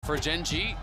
for Gen G,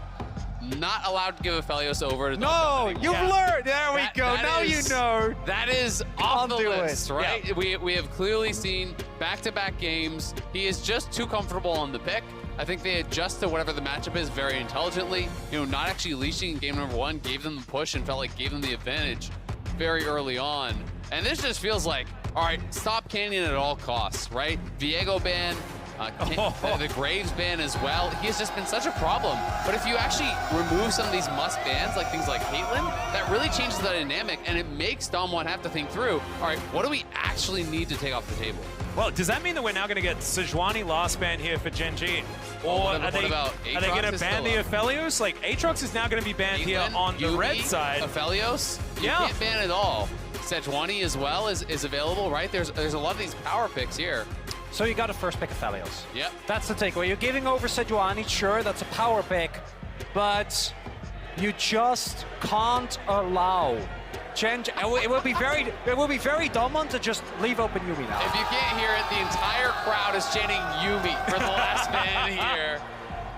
not allowed to give Aphelios over to No, you've learned. There we go. Now you know. That is off the do it. list, right? Yeah. We have clearly seen back-to-back games. He is just too comfortable on the pick. I think they adjust to whatever the matchup is very intelligently. You know, not actually leashing in game number 1, gave them the push and felt like gave them the advantage very early on. And this just feels like, all right, stop Canyon at all costs, right? Viego ban, the Graves ban as well. He has just been such a problem. But if you actually remove some of these must bans, like things like Caitlyn, that really changes the dynamic and it makes Dom1 have to think through, all right, what do we actually need to take off the table? Well, does that mean that we're now going to get Sejuani last ban here for Gen G? Or are they going to ban the Aphelios? Like, Aatrox is now going to be banned Caitlyn, here on the red side. Aphelios, you can't ban it all. Sejuani as well is available, right? There's a lot of these power picks here. So you got to first pick Aphelios. Yep. That's the takeaway. You're giving over Sejuani, sure, that's a power pick, but you just can't allow it will be very dumb to just leave open Yuumi now. If you can't hear it, the entire crowd is chanting Yuumi for the last ban here.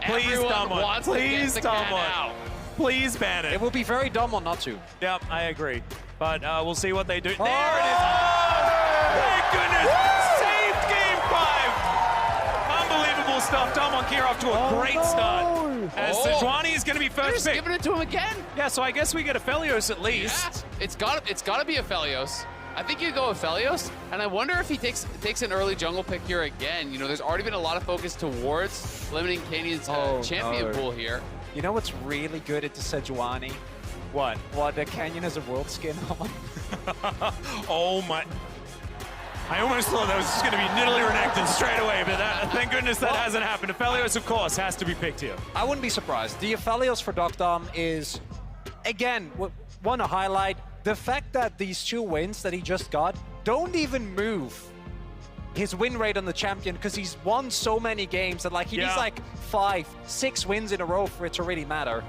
Please, Everyone wants to get the cat out. Please ban it. It will be very dumb not to. Yep, I agree. But we'll see what they do. Oh! There it is. Oh, thank goodness. Saved game 5. Unbelievable stuff. Dom1 here off to a great start. As Sejuani is going to be They're first just pick. giving it to him again. Yeah, so I guess we get Aphelios at least. Yeah, it's got to be Aphelios. I think you go Aphelios, and I wonder if he takes an early jungle pick here again. You know, there's already been a lot of focus towards limiting Canyon's champion pool here. You know what's really good at the Sejuani? What? What, the Canyon has a world skin on. Oh my. I almost thought that was just going to be Nidalee Renekton straight away, but thank goodness that hasn't happened. Aphelios, of course, has to be picked here. I wouldn't be surprised. The Aphelios for Dom is, again, want to highlight the fact that these 2 wins that he just got don't even move his win rate on the champion, because he's won so many games that he needs like 5, 6 wins in a row for it to really matter.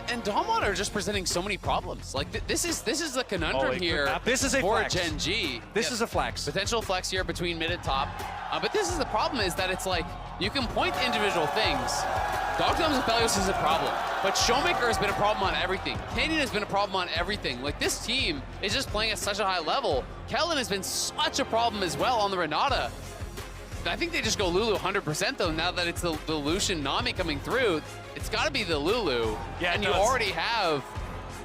And Dom1 are just presenting so many problems. Like this is the conundrum here. This is a for flex. Gen G. This is a flex. Potential flex here between mid and top. But this is the problem, is that it's like you can point to individual things. Dogdom's Aphelios is a problem, but Showmaker has been a problem on everything. Canyon has been a problem on everything. Like, this team is just playing at such a high level. Kellen has been such a problem as well on the Renata. I think they just go Lulu 100% though, now that it's the Lucian Nami coming through. It's got to be the Lulu. Yeah, and you already have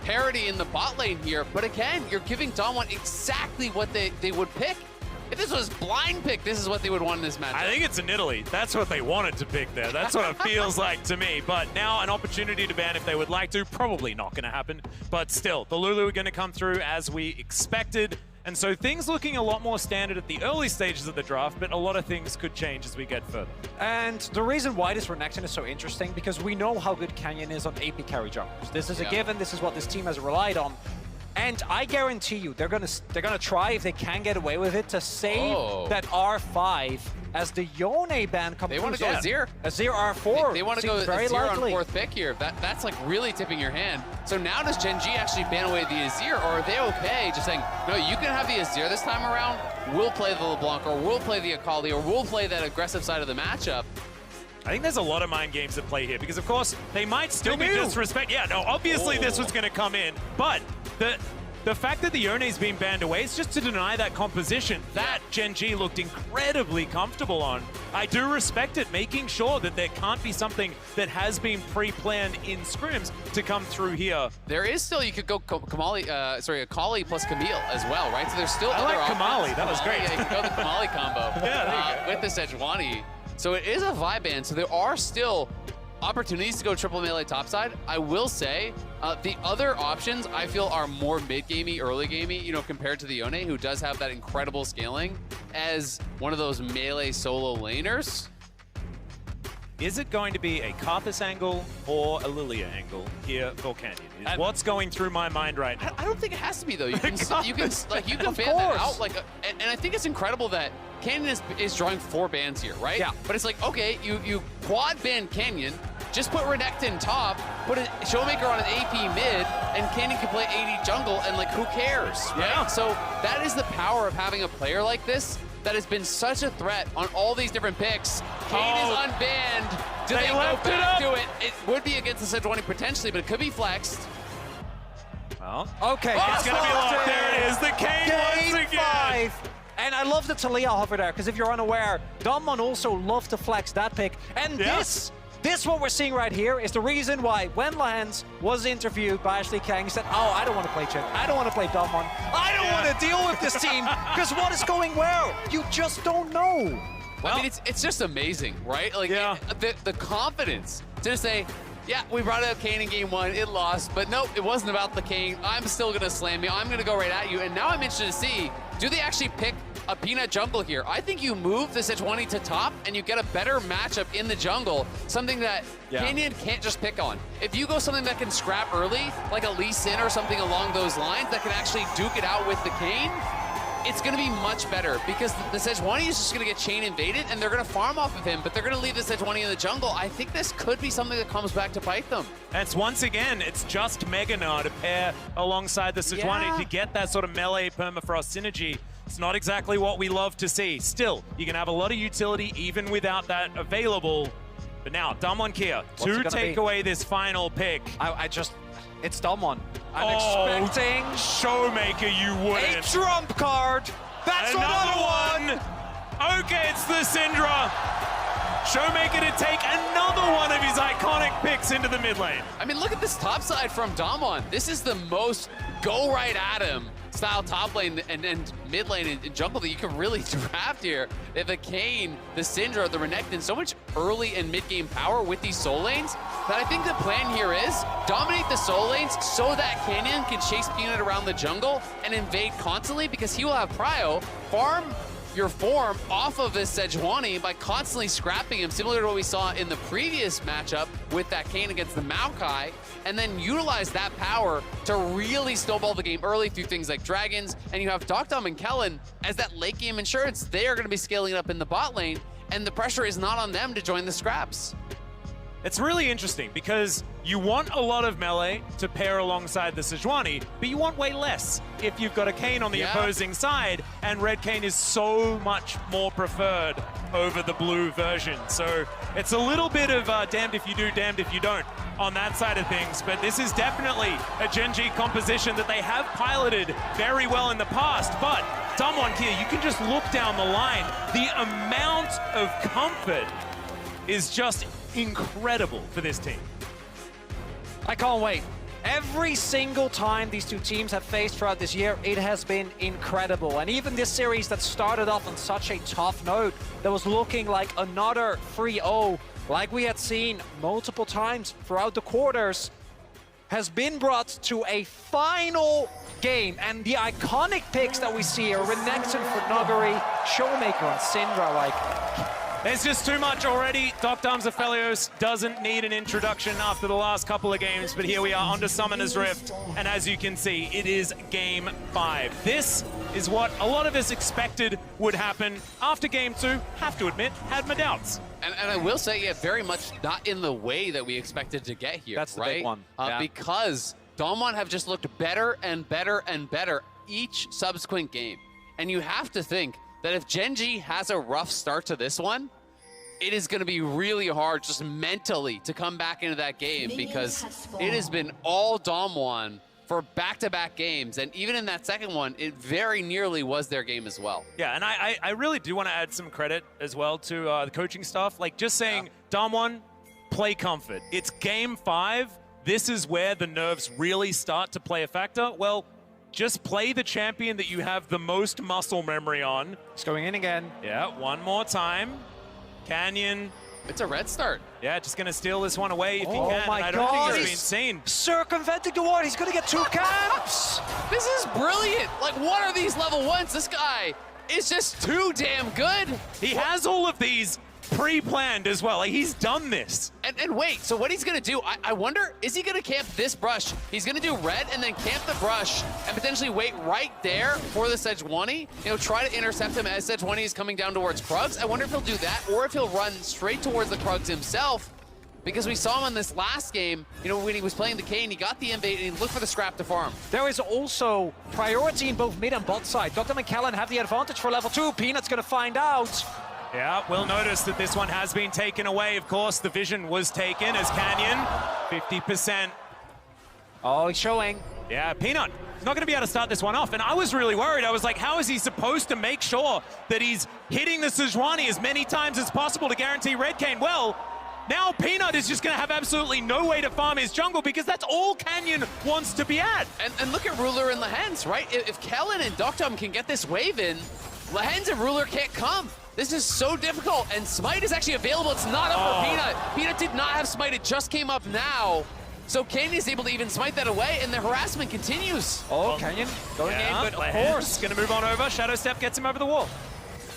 parity in the bot lane here, but again, you're giving Dom1 exactly what they would pick. If this was blind pick, this is what they would want in this matchup. I think it's a Nidalee. That's what they wanted to pick there. That's what it feels like to me. But now an opportunity to ban if they would like to. Probably not going to happen. But still, the Lulu are going to come through as we expected. And so things looking a lot more standard at the early stages of the draft, but a lot of things could change as we get further. And the reason why this Renekton is so interesting, because we know how good Canyon is on AP carry junglers. This is a given. This is what this team has relied on. And I guarantee you, they're gonna try, if they can get away with it, to save that R5 as the Yone ban comes. They want to go Azir. Azir R4. They want to go very Azir likely. on 4th pick here. That's like really tipping your hand. So now does Gen G actually ban away the Azir, or are they okay just saying, no, you can have the Azir this time around, we'll play the LeBlanc, or we'll play the Akali, or we'll play that aggressive side of the matchup. I think there's a lot of mind games at play here, because of course, they might still be disrespect. Yeah, no, obviously this was going to come in, but the fact that the Yone's been banned away is just to deny that composition that Gen G looked incredibly comfortable on. I do respect it, making sure that there can't be something that has been pre-planned in scrims to come through here. There is still, you could go Akali plus Camille as well, right? So there's still other like Kamali, that was great. Yeah, you can go the Kamali combo with the Sejuani. So it is a vibe ban, so there are still opportunities to go triple melee topside. I will say, the other options I feel are more mid-gamey, early-gamey, you know, compared to the Yone, who does have that incredible scaling as one of those melee solo laners. Is it going to be a Karthus angle or a Lilia angle here for Canyon? Is what's going through my mind right now. I don't think it has to be though. You can ban that out. And I think it's incredible that Canyon is drawing 4 bans here, right? Yeah. But it's like, okay, you quad ban Canyon, just put Renekton top, put a Showmaker on an AP mid, and Canyon can play AD jungle, and like, who cares, right? Yeah. So that is the power of having a player like this that has been such a threat on all these different picks. Kane is unbanned. Do they go left it back up. to it? It would be against the Sejuani potentially, but it could be flexed. Well, Okay, it's going to be locked. There it is. The Kane Game once again. 5. And I love the Talia hover there, because if you're unaware, Domon also loved to flex that pick. And this what we're seeing right here is the reason why when Lance was interviewed by Ashley Kang, he said, oh, I don't want to play Chip. I don't want to play Domon. I don't want to deal with this team, because what is going well? You just don't know. Well, I mean, it's just amazing, right? Like, the confidence to just say, yeah, we brought out Kane in game 1, it lost, but nope, it wasn't about the Kane. I'm still going to slam you. I'm going to go right at you. And now I'm interested to see, do they actually pick a Peanut jungle here? I think you move the Sejuani to top and you get a better matchup in the jungle, something that Canyon can't just pick on. If you go something that can scrap early, like a Lee Sin or something along those lines that can actually duke it out with the Kane, it's going to be much better because the Sejuani is just going to get chain invaded and they're going to farm off of him, but they're going to leave the Sejuani in the jungle. I think this could be something that comes back to bite them. It's once again, it's just Meganar to pair alongside the Sejuani to get that sort of melee permafrost synergy. It's not exactly what we love to see. Still, you can have a lot of utility even without that available. But now, Damwon Kia to take away this final pick. It's Domon. I'm expecting Showmaker, you wouldn't. a trump card. That's another one. Okay, it's the Syndra. Showmaker to take another one of his iconic picks into the mid lane. I mean, look at this top side from Damwon. This is the most go right at him style top lane and mid lane and jungle that you can really draft here. They have the Kane, the Syndra, the Renekton, so much early and mid game power with these soul lanes that I think the plan here is dominate the soul lanes so that Canyon can chase Peanut around the jungle and invade constantly because he will have prio, farm your form off of this Sejuani by constantly scrapping him, similar to what we saw in the previous matchup with that Kane against the Maokai, and then utilize that power to really snowball the game early through things like dragons. And you have Doctom and Kellen as that late game insurance. They are going to be scaling up in the bot lane, and the pressure is not on them to join the scraps. It's really interesting because you want a lot of melee to pair alongside the Sejuani, but you want way less if you've got a Kane on the opposing side, and Red Kane is so much more preferred over the blue version. So it's a little bit of damned if you do, damned if you don't on that side of things, but this is definitely a Gen G composition that they have piloted very well in the past. But Damwon Kia, you can just look down the line. The amount of comfort is just incredible for this team. I can't wait. Every single time these two teams have faced throughout this year, it has been incredible. And even this series that started off on such a tough note, that was looking like another 3-0, like we had seen multiple times throughout the quarters, has been brought to a final game. And the iconic picks that we see are Renekton for Nuggery, Showmaker and Syndra, like... There's just too much already. Doctom's Aphelios doesn't need an introduction after the last couple of games, but here we are onto Summoner's Rift, and as you can see, it is Game 5. This is what a lot of us expected would happen after Game 2, have to admit, had my doubts. And I will say, yeah, very much not in the way that we expected to get here, That's the right? big one. Because Damwon have just looked better and better and better each subsequent game. And you have to think that if Gen G has a rough start to this one, it is going to be really hard just mentally to come back into that game because it has been all Damwon for back-to-back games. And even in that second one, it very nearly was their game as well. Yeah, and I really do want to add some credit as well to the coaching staff. Like just saying, Damwon, play comfort. It's Game 5. This is where the nerves really start to play a factor. Well, just play the champion that you have the most muscle memory on. It's going in again. Yeah, one more time. Canyon. It's a red start. Yeah, just going to steal this one away if he can. My I don't God, think it's been seen. Circumventing the ward. He's going to get 2 camps. This is brilliant. Like, what are these level 1s? This guy is just too damn good. He has all of these pre-planned as well. Like, he's done this. And wait, so what he's going to do, I wonder, is he going to camp this brush? He's going to do red and then camp the brush and potentially wait right there for the Sejuani. You know, try to intercept him as Sejuani is coming down towards Krugs. I wonder if he'll do that or if he'll run straight towards the Krugs himself. because we saw him in this last game, you know, when he was playing the Kane, he got the invade and he looked for the scrap to farm. There is also priority in both mid and bot side. Dr. McKellen have the advantage for level 2. Peanut's going to find out. Yeah, we'll notice that this one has been taken away. Of course, the vision was taken as Canyon, 50%. Oh, he's showing. Yeah, Peanut, he's not going to be able to start this one off. And I was really worried. I was like, how is he supposed to make sure that he's hitting the Sejuani as many times as possible to guarantee Red Cane? Well, now Peanut is just going to have absolutely no way to farm his jungle because that's all Canyon wants to be at. And look at Ruler and Lehens, right? If Kellen and Doctum can get this wave in, Lehens and Ruler can't come. This is so difficult, and Smite is actually available. It's not up for Peanut. Peanut did not have Smite. It just came up now. So Canyon is able to even smite that away, and the harassment continues. Oh, Canyon going in, but of course. Going to move on over. Shadow Step gets him over the wall.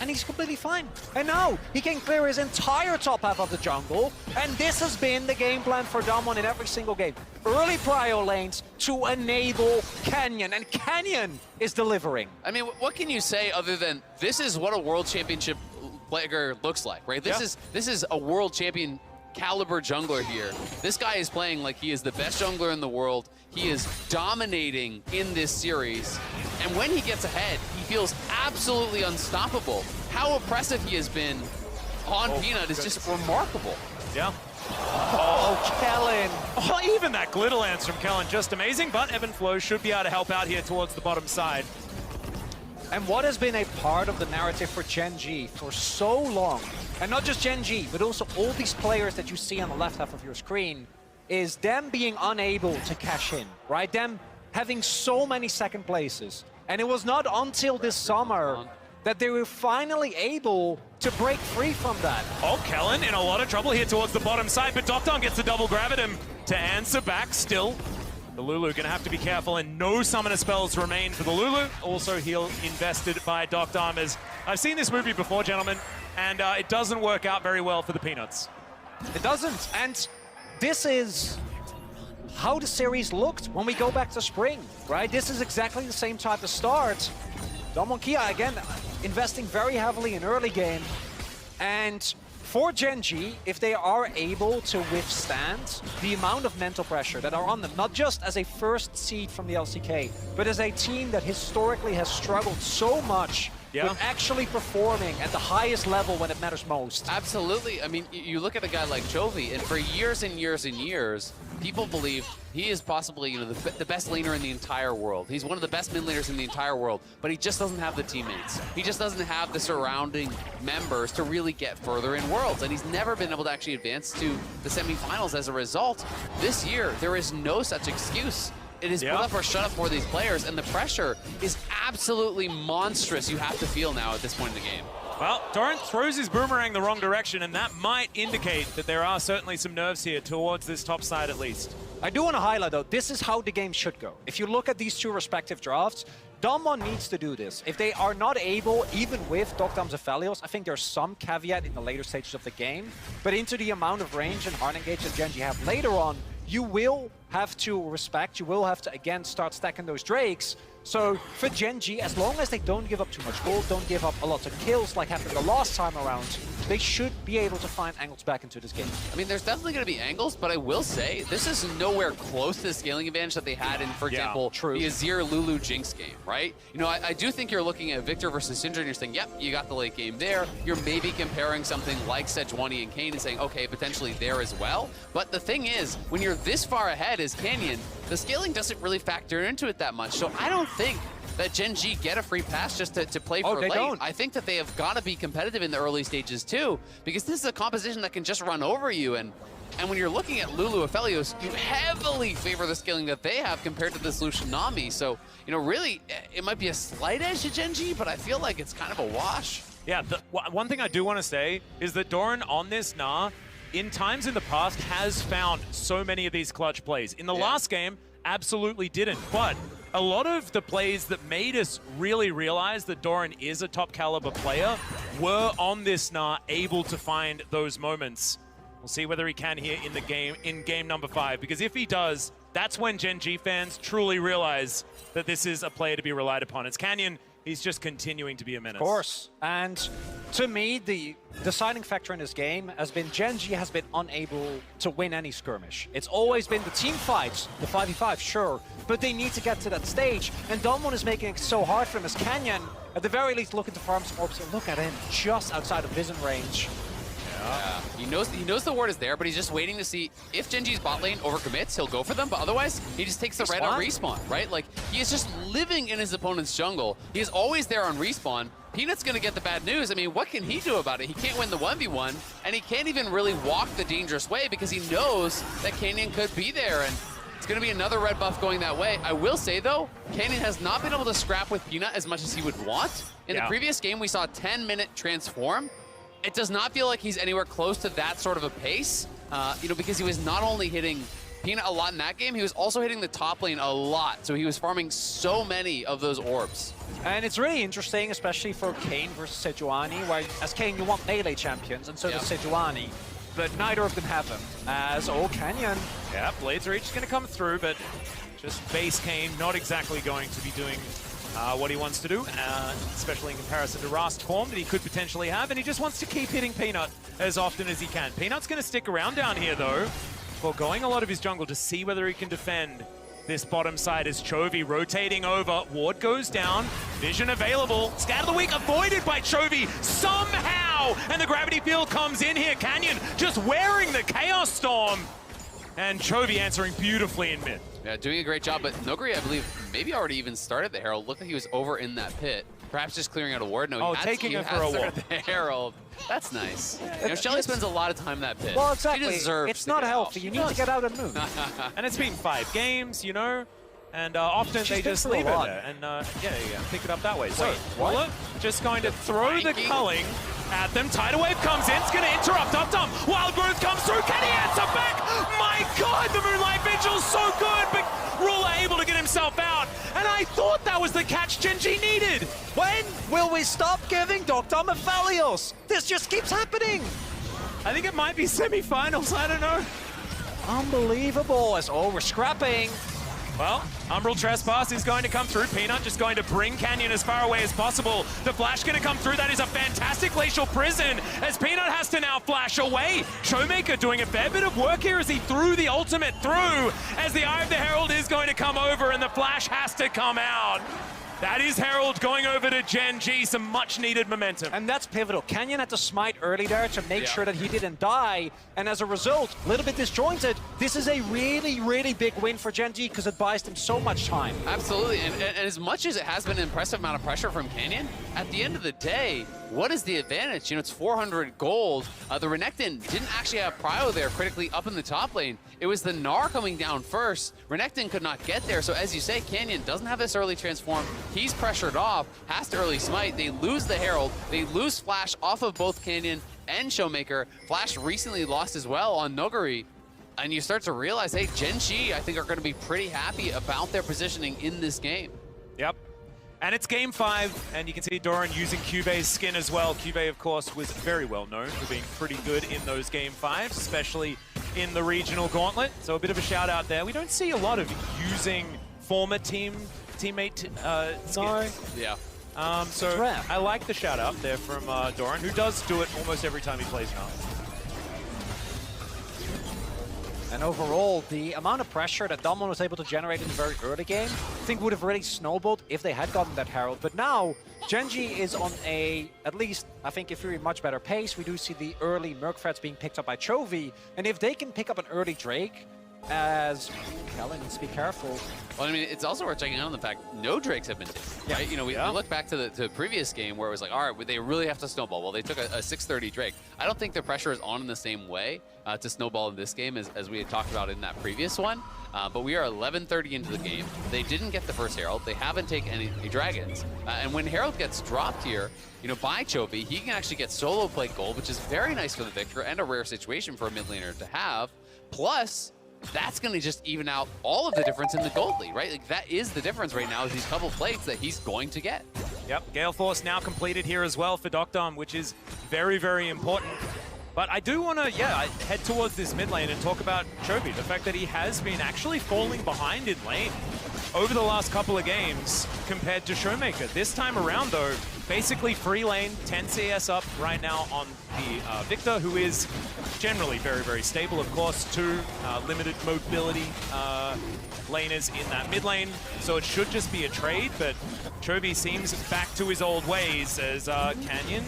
And he's completely fine. And now he can clear his entire top half of the jungle. And this has been the game plan for Damwon in every single game. Early prio lanes to enable Canyon. And Canyon is delivering. I mean, what can you say other than this is what a world championship player looks like, right? This is a world champion caliber jungler here. This guy is playing like he is the best jungler in the world. He is dominating in this series. And when he gets ahead, he feels absolutely unstoppable. How oppressive he has been on Peanut is just remarkable. Yeah. Oh, Kellen. Oh, even that glitter lance from Kellen, just amazing. But Evan Flow should be able to help out here towards the bottom side. And what has been a part of the narrative for Gen G for so long, and not just Gen G, but also all these players that you see on the left half of your screen, is them being unable to cash in, right? Them having so many second places. And it was not until this summer that they were finally able to break free from that. Oh, Kellen in a lot of trouble here towards the bottom side, but Docton gets the double grab at him to answer back still. The Lulu gonna have to be careful, and no summoner spells remain for the Lulu. Also heal invested by Docton, as I've seen this movie before, gentlemen, and it doesn't work out very well for the Peanuts. It doesn't, and this is how the series looked when we go back to spring, right? This is exactly the same type of start. Damwon Kia, again, investing very heavily in early game, and for Gen G, if they are able to withstand the amount of mental pressure that are on them, not just as a first seed from the LCK, but as a team that historically has struggled so much with actually performing at the highest level when it matters most. Absolutely. I mean, you look at a guy like Chovy, and for years and years and years, people believe he is possibly, you know, the best laner in the entire world. He's one of the best mid laners in the entire world, but he just doesn't have the teammates. He just doesn't have the surrounding members to really get further in Worlds, and he's never been able to actually advance to the semifinals as a result. This year, there is no such excuse. It is put up or shut up for these players, and the pressure is absolutely monstrous you have to feel now at this point in the game. Well, Torrent throws his boomerang the wrong direction, and that might indicate that there are certainly some nerves here towards this top side at least. I do want to highlight, though, this is how the game should go. If you look at these two respective drafts, Damwon needs to do this. If they are not able, even with Doctam's Aphelios, I think there's some caveat in the later stages of the game, but into the amount of range and hard engage that Gen G have later on, you will have to respect, you will have to, again, start stacking those Drakes. So for Gen G, as long as they don't give up too much gold, don't give up a lot of kills like happened the last time around, they should be able to find angles back into this game. I mean, there's definitely going to be angles, but I will say, this is nowhere close to the scaling advantage that they had in, for example, the Azir Lulu Jinx game, right? You know, I do think you're looking at Victor versus Syndra and you're saying, yep, you got the late game there. You're maybe comparing something like Sejuani and Kayn and saying, okay, potentially there as well. But the thing is, when you're this far ahead as Canyon, the scaling doesn't really factor into it that much. So I don't think that Gen G get a free pass just to play for late. Don't. I think that they have got to be competitive in the early stages too, because this is a composition that can just run over you. And when you're looking at Lulu Aphelios, you heavily favor the scaling that they have compared to this Lucian Nami. So, you know, really, it might be a slight edge to Gen G, but I feel like it's kind of a wash. Yeah, one thing I do want to say is that Doran on this Nah, in times in the past, has found so many of these clutch plays. In the last game, absolutely didn't, but a lot of the plays that made us really realize that Doran is a top caliber player were on this Nah able to find those moments. We'll see whether he can here in the game, in game number 5, because if he does, that's when Gen G fans truly realize that this is a player to be relied upon. As Canyon he's just continuing to be a menace. Of course. And to me, the deciding factor in this game has been Gen G has been unable to win any skirmish. It's always been the team fights, the 5v5, sure, but they need to get to that stage. And Domon is making it so hard for him as Canyon, at the very least, looking to farm some orbs. And look at him, just outside of vision range. Yeah. He knows the ward is there, but he's just waiting to see if Genji's bot lane overcommits, he'll go for them, but otherwise, he just takes the red on respawn, right? Like, he is just living in his opponent's jungle. He is always there on respawn. Peanut's gonna get the bad news. I mean, what can he do about it? He can't win the 1v1, and he can't even really walk the dangerous way because he knows that Canyon could be there, and it's gonna be another red buff going that way. I will say, though, Canyon has not been able to scrap with Peanut as much as he would want. In the previous game, we saw a 10-minute transform. It does not feel like he's anywhere close to that sort of a pace, because he was not only hitting Peanut a lot in that game, he was also hitting the top lane a lot. So he was farming so many of those orbs. And it's really interesting, especially for Kayn versus Sejuani, where as Kayn, you want melee champions, and so does Sejuani. But neither of them have them, as Canyon. Yeah, Blades Reach is going to come through, but just base Kayn not exactly going to be doing what he wants to do, especially in comparison to Rast form that he could potentially have, and he just wants to keep hitting Peanut as often as he can. Peanut's going to stick around down here, though, going a lot of his jungle to see whether he can defend this bottom side as Chovy rotating over. Ward goes down, vision available, Scat of the Week avoided by Chovy somehow, and the gravity field comes in here. Canyon just wearing the Chaos Storm, and Chovy answering beautifully in mid. Yeah, doing a great job, but Noguri, I believe, maybe already even started the Herald. Looked like he was over in that pit. Perhaps just clearing out a ward. No, taking it for a walk. The Herald. That's nice. Shelly spends a lot of time in that pit. Well, exactly. She deserves it's not healthy. You need to get out and move. And it's been 5 games, and often they just leave it there. And pick it up that way. So, Waller just going to throw the culling at them. Tidal Wave comes in, it's going to interrupt Updom. Wild Growth comes through, can he answer back? My God, the Moonlight Vigil's so good, but Ruler able to get himself out. And I thought that was the catch Gen G needed. When will we stop giving Dr. Aphelios? This just keeps happening. I think it might be semi-finals, I don't know. Unbelievable, as we're scrapping. Well, Umbral Trespass is going to come through. Peanut just going to bring Canyon as far away as possible. The flash going to come through. That is a fantastic Glacial Prison as Peanut has to now flash away. Showmaker doing a fair bit of work here as he threw the ultimate through, as the Eye of the Herald is going to come over and the flash has to come out. That is Herald going over to Gen G, some much needed momentum. And that's pivotal. Canyon had to smite early there to make sure that he didn't die. And as a result, a little bit disjointed. This is a really, really big win for Gen G because it buys them so much time. Absolutely, and as much as it has been an impressive amount of pressure from Canyon, at the end of the day, what is the advantage? It's 400 gold. The Renekton didn't actually have Prio there critically up in the top lane. It was the Gnar coming down first. Renekton could not get there, so as you say, Canyon doesn't have this early transform. He's pressured off, has to early smite. They lose the Herald. They lose Flash off of both Canyon and Showmaker. Flash recently lost as well on Noguri. And you start to realize, hey, Gen G, I think, are going to be pretty happy about their positioning in this game. Yep. And it's game 5, and you can see Doran using Cube's skin as well. Cube, of course, was very well known for being pretty good in those game 5s, especially in the regional gauntlet. So a bit of a shout out there. We don't see a lot of using former teammate skins. No. Yeah. So I like the shout out there from Doran, who does do it almost every time he plays now. And overall, the amount of pressure that Domon was able to generate in the very early game, I think would have really snowballed if they had gotten that Herald. But now, Gen G is on at least, I think, a very much better pace. We do see the early Merc threats being picked up by Chovy. And if they can pick up an early Drake, as Kellen needs to be careful. Well, I mean, it's also worth checking out on the fact no Drakes have been taken, right? We look back to the previous game where it was like, all right, they really have to snowball. Well, they took a 630 Drake. I don't think the pressure is on in the same way to snowball in this game as we had talked about in that previous one. But we are 11:30 into the game. They didn't get the first Herald. They haven't taken any dragons. And when Herald gets dropped here, by Chovy, he can actually get solo play gold, which is very nice for the Victor and a rare situation for a mid laner to have. Plus, that's going to just even out all of the difference in the gold lead, right? Like, that is the difference right now, is these couple plates that he's going to get. Yep, Gale Force now completed here as well for Docdom, which is very, very important. But I do want to, head towards this mid lane and talk about Chovy. The fact that he has been actually falling behind in lane over the last couple of games compared to Showmaker. This time around, though, basically free lane, 10 CS up right now on the Victor, who is generally very, very stable. Of course, 2 limited mobility laners in that mid lane, so it should just be a trade, but Chovy seems back to his old ways as Canyon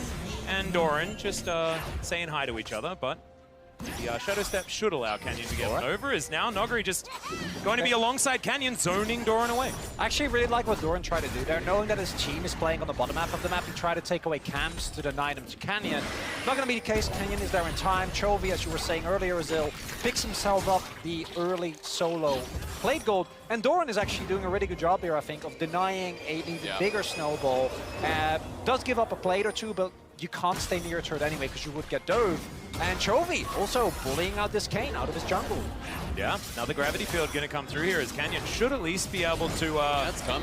and Doran just saying hi to each other, but the Shadow Step should allow Canyon to get one over, as now Noguri just going to be alongside Canyon, zoning Doran away. I actually really like what Doran tried to do there. Knowing that his team is playing on the bottom half of the map, he tried to take away camps to deny them to Canyon. Not going to be the case. Canyon is there in time. Chovy, as you were saying earlier, Azil, picks himself up the early solo plate gold. And Doran is actually doing a really good job here, I think, of denying an even bigger snowball. Does give up a plate or two, but you can't stay near to it anyway because you would get dove. And Chovy also bullying out this Kane out of his jungle. Yeah, another gravity field going to come through here as Canyon should at least be able to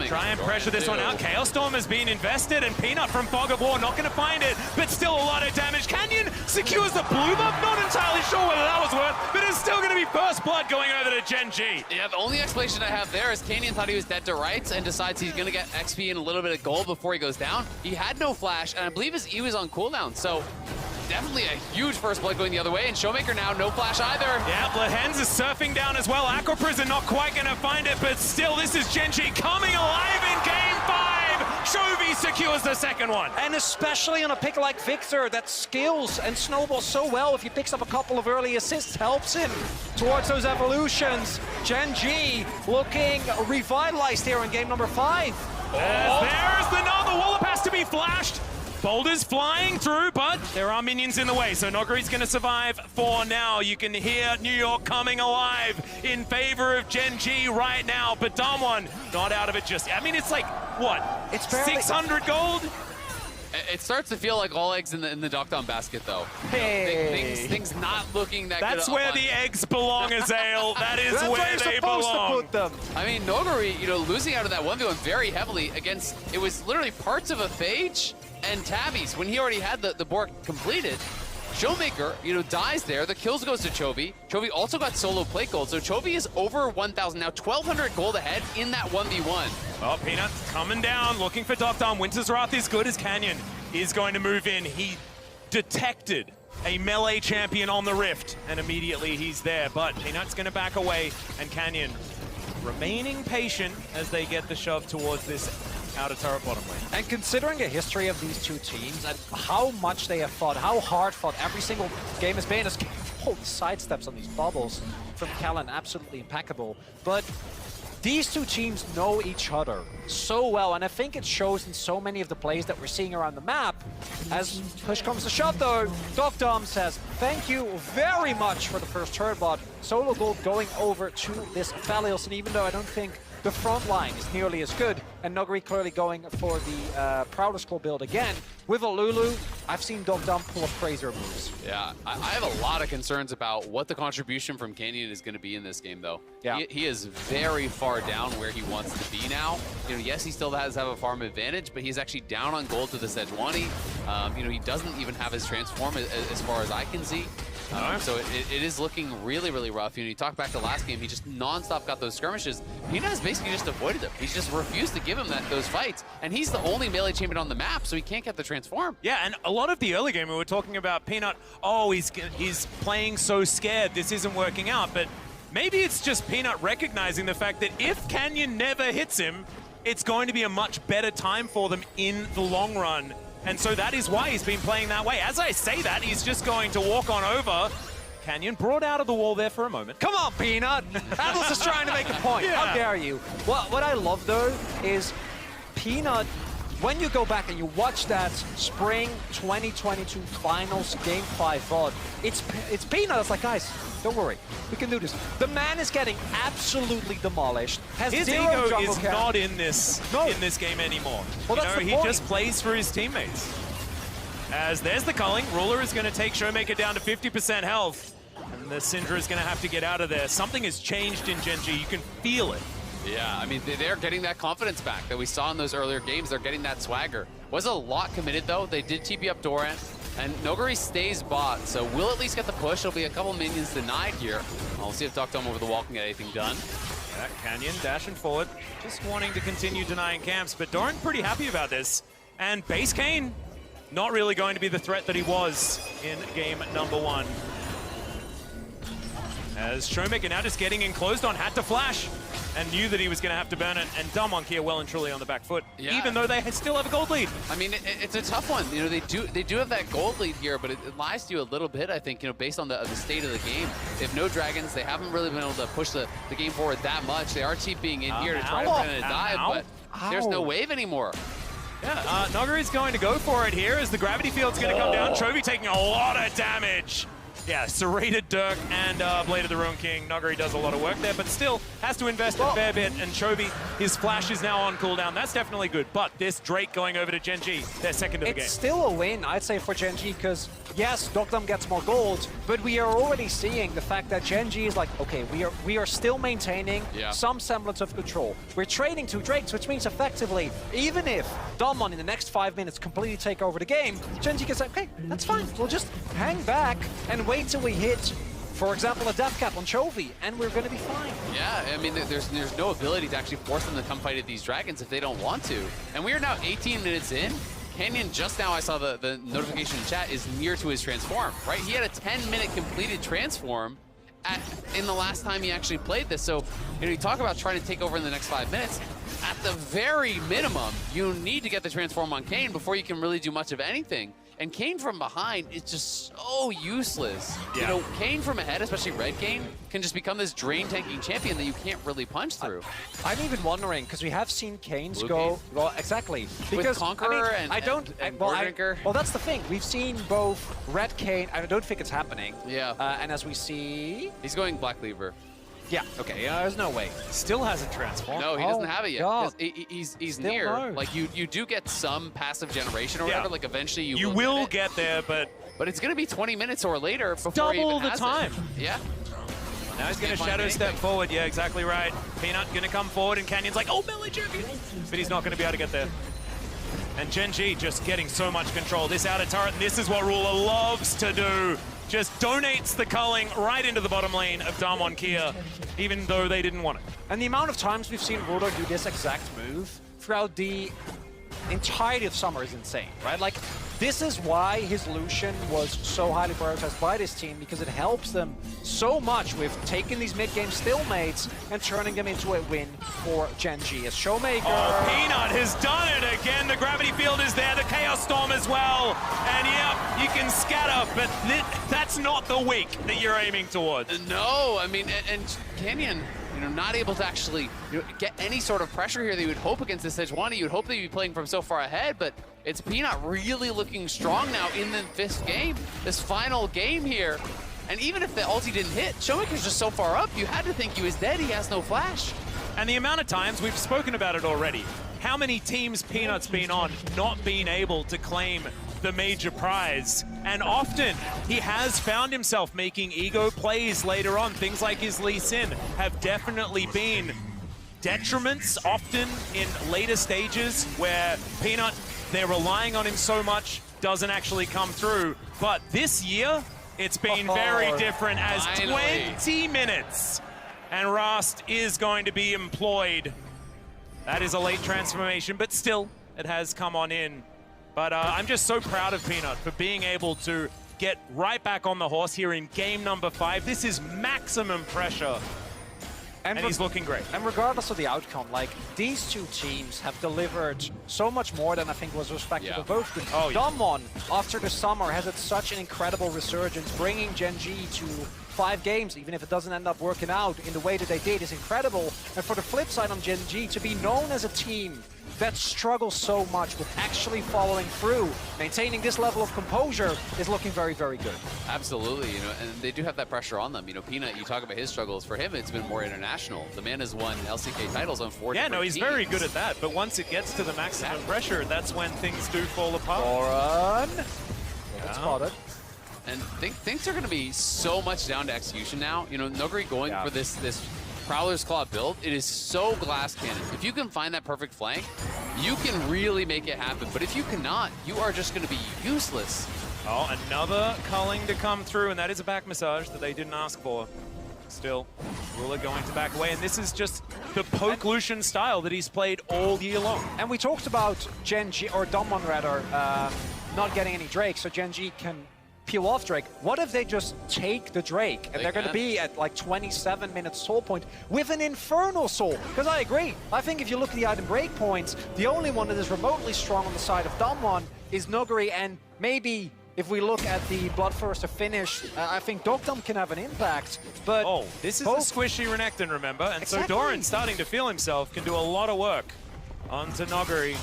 try and pressure this one out. Chaos Storm has been invested and Peanut from Fog of War not going to find it, but still a lot of damage. Canyon secures the blue buff, not entirely sure whether that was worth, but it's still going to be first blood going over to Gen G. Yeah, the only explanation I have there is Canyon thought he was dead to rights and decides he's going to get XP and a little bit of gold before he goes down. He had no flash, and I believe his E was on cooldown, so definitely a huge first blood going the other way, and Showmaker now no flash either. Yeah, Lehens is surfing down as well. Aqua Prison not quite going to find it, but still this is Gen G coming alive in Game 5. Chovy secures the second one. And especially on a pick like Victor that skills and snowballs so well, if he picks up a couple of early assists, helps him towards those evolutions. Gen G looking revitalized here in game number 5. As there's the Wallop has to be flashed. Boulders flying through, but there are minions in the way, so Noguri's going to survive for now. You can hear New York coming alive in favor of Gen G right now, but Damwon not out of it just yet. I mean, it's like, what? It's barely 600 gold? It starts to feel like all eggs in the Docdom basket, though. Hey. Things not looking that good. That's where the eggs belong, Azale. That is That's where they belong. To put them. I mean, Noguri, losing out of that 1v1 very heavily against, it was literally parts of a Phage and Tabby's when he already had the Bork completed. Showmaker, dies there. The kills goes to Chovy. Chovy also got solo plate gold, so Chovy is over 1,000 now, 1,200 gold ahead in that 1v1. Oh, Peanut coming down, looking for Docdom. Winter's Wrath is good as Canyon is going to move in. He detected a melee champion on the Rift, and immediately he's there. But Peanut's going to back away, and Canyon remaining patient as they get the shove towards this outer turret bottom lane. And considering the history of these two teams and how much they have fought, how hard fought every single game has been, the sidesteps on these bubbles from Callan, absolutely impeccable. But these two teams know each other so well, and I think it shows in so many of the plays that we're seeing around the map. As push comes to shove though, Docdom says, thank you very much for the first turret bot. Solo gold going over to this Aphelios, and even though I don't think the front line is nearly as good, and Noguri clearly going for the Prowler's Claw build again. With a Lulu, I've seen Docdom pull up crazier moves. Yeah, I have a lot of concerns about what the contribution from Canyon is going to be in this game, though. Yeah. He is very far down where he wants to be now. Yes, he still has to have a farm advantage, but he's actually down on gold to the Sejuani. He doesn't even have his transform as far as I can see. So it is looking really, really rough. You talk back to last game, he just nonstop got those skirmishes. Peanut has basically just avoided them. He's just refused to give him those fights. And he's the only melee champion on the map, so he can't get the transform. Yeah, and a lot of the early game we were talking about Peanut, he's playing so scared, this isn't working out. But maybe it's just Peanut recognizing the fact that if Canyon never hits him, it's going to be a much better time for them in the long run. And so that is why he's been playing that way. As I say that, he's just going to walk on over. Canyon brought out of the wall there for a moment. Come on, Peanut! Atlas is trying to make a point. Yeah. How dare you? What I love, though, is Peanut, when you go back and you watch that Spring 2022 Finals Game 5 VOD, it's Peanut. It's like, guys, don't worry. We can do this. The man is getting absolutely demolished. Has His zero ego jungle is camp. not in this game anymore. Well, that's the he point. just plays for his teammates. As there's the culling, Ruler is going to take Showmaker down to 50% health. And the Syndra is going to have to get out of there. Something has changed in Gen G. You can feel it. Yeah, I mean, they're getting that confidence back that we saw in those earlier games. They're getting that swagger. Was a lot committed, though. They did TP up Doran. And Noguri stays bot, so we'll at least get the push. There'll be a couple minions denied here. We'll see if Duckdome over the wall can get anything done. Yeah, Canyon dashing forward, just wanting to continue denying camps, but Doran pretty happy about this. And Base Kane, not really going to be the threat that he was in game number 1. As Showmaker now just getting enclosed on, had to flash, and knew that he was going to have to burn it, and Damonkia well and truly on the back foot, even though they still have a gold lead. I mean, it's a tough one. You know, they do have that gold lead here, but it lies to you a little bit, I think, you know, based on the state of the game. They have no dragons. They haven't really been able to push the game forward that much. They are TPing in here to try to prevent a dive, but there's no wave anymore. Yeah, Noguri's going to go for it here as the gravity field's going to come down. Chovy taking a lot of damage. Yeah, serrated Dirk and Blade of the Ruin King. Noguri does a lot of work there, but still has to invest a fair bit. And Chovy, his flash is now on cooldown. That's definitely good. But this Drake going over to Gen G, their second of the game. It's still a win, I'd say, for Gen G, because yes, Duckdome gets more gold, but we are already seeing the fact that Gen G is like, okay, we are still maintaining some semblance of control. We're trading 2 Drakes, which means effectively, even if Damon in the next 5 minutes completely take over the game, Gen G can say, okay, that's fine. We'll just hang back and wait till we hit, for example, a death cap on Chovy, and we're going to be fine. Yeah, I mean, there's no ability to actually force them to come fight at these dragons if they don't want to. And we are now 18 minutes in. Canyon, just now I saw the notification in chat, is near to his transform, right? He had a 10-minute completed transform in the last time he actually played this. So, you know, you talk about trying to take over in the next 5 minutes. At the very minimum, you need to get the transform on Kane before you can really do much of anything. And Kane from behind is just so useless. Yeah. You know, Kane from ahead, especially Red Kane, can just become this drain tanking champion that you can't really punch through. I'm even wondering, because we have seen Kane's Blue go... Kane. Well, exactly. Because, with Conqueror well, that's the thing. We've seen both Red Kane... I don't think it's happening. Yeah. And as we see... He's going Black Cleaver. Yeah, okay, there's no way. Still hasn't transformed. No, he doesn't have it yet. God. He's Still near. no. Like, you do get some passive generation or whatever. Like, eventually you will get there, but it's going to be 20 minutes or later before double he even the has time. It. Yeah. Now he's going to shadow step forward. Yeah, exactly right. Peanut going to come forward, and Canyon's like, oh, melee champion. But he's not going to be able to get there. And Gen G just getting so much control. This outer turret, and this is what Ruler loves to do. Just donates the culling right into the bottom lane of Damonkia, even though they didn't want it. And the amount of times we've seen Ruler do this exact move throughout the entirety of summer is insane, right? Like, this is why his Lucian was so highly prioritized by this team, because it helps them so much with taking these mid-game stalemates and turning them into a win for Gen G. As Showmaker... Oh, Peanut has done it again. The gravity field is there, the Chaos Storm as well. And yeah, you can scatter, but that's not the weak that you're aiming towards. No, I mean, and Canyon, you know, not able to actually get any sort of pressure here that you would hope against this Sejuani. You would hope that you'd be playing from so far ahead, but it's Peanut really looking strong now in the 5th game, this final game here. And even if the ulti didn't hit, Showmaker's just so far up, you had to think he was dead. He has no flash. And the amount of times, we've spoken about it already, how many teams Peanut's been on not being able to claim the major prize. And often he has found himself making ego plays later on. Things like his Lee Sin have definitely been detriments often in later stages where Peanut, they're relying on him so much, doesn't actually come through. But this year, it's been very different as finally. 20 minutes. And Rast is going to be employed. That is a late transformation, but still, it has come on in. But I'm just so proud of Peanut for being able to get right back on the horse here in game number 5. This is maximum pressure. And he's looking great. And regardless of the outcome, like, these two teams have delivered so much more than I think was respected of both teams. Damon, after the summer, has had such an incredible resurgence, bringing Gen G to 5 games, even if it doesn't end up working out in the way that they did, is incredible. And for the flip side on Gen G, to be known as a team that struggles so much with actually following through, maintaining this level of composure, is looking very, very good. Absolutely, you know, and they do have that pressure on them. You know, Peanut, you talk about his struggles. For him, it's been more international. The man has won LCK titles on 4 different he's teams. very good at that. But once it gets to the maximum pressure, that's when things do fall apart. Goran. Spotted. And things are going to be so much down to execution now. You know, Noguri going for this Prowler's Claw build, it is so glass cannon. If you can find that perfect flank, you can really make it happen. But if you cannot, you are just going to be useless. Oh, another culling to come through, and that is a back massage that they didn't ask for. Still, Ruler going to back away, and this is just the poke Lucian style that he's played all year long. And we talked about Gen G, or Damwon rather, not getting any Drake, so Gen G can peel off Drake. What if they just take the Drake, and they're going to be at like 27 minutes soul point with an Infernal Soul? Because I agree. I think if you look at the item break points, the only one that is remotely strong on the side of Damwon is Nuguri, and maybe if we look at the Bloodthirster finish, I think Dogdom can have an impact, but... Oh, this is a squishy Renekton, remember? And so Doran, starting to feel himself, can do a lot of work onto Nuguri.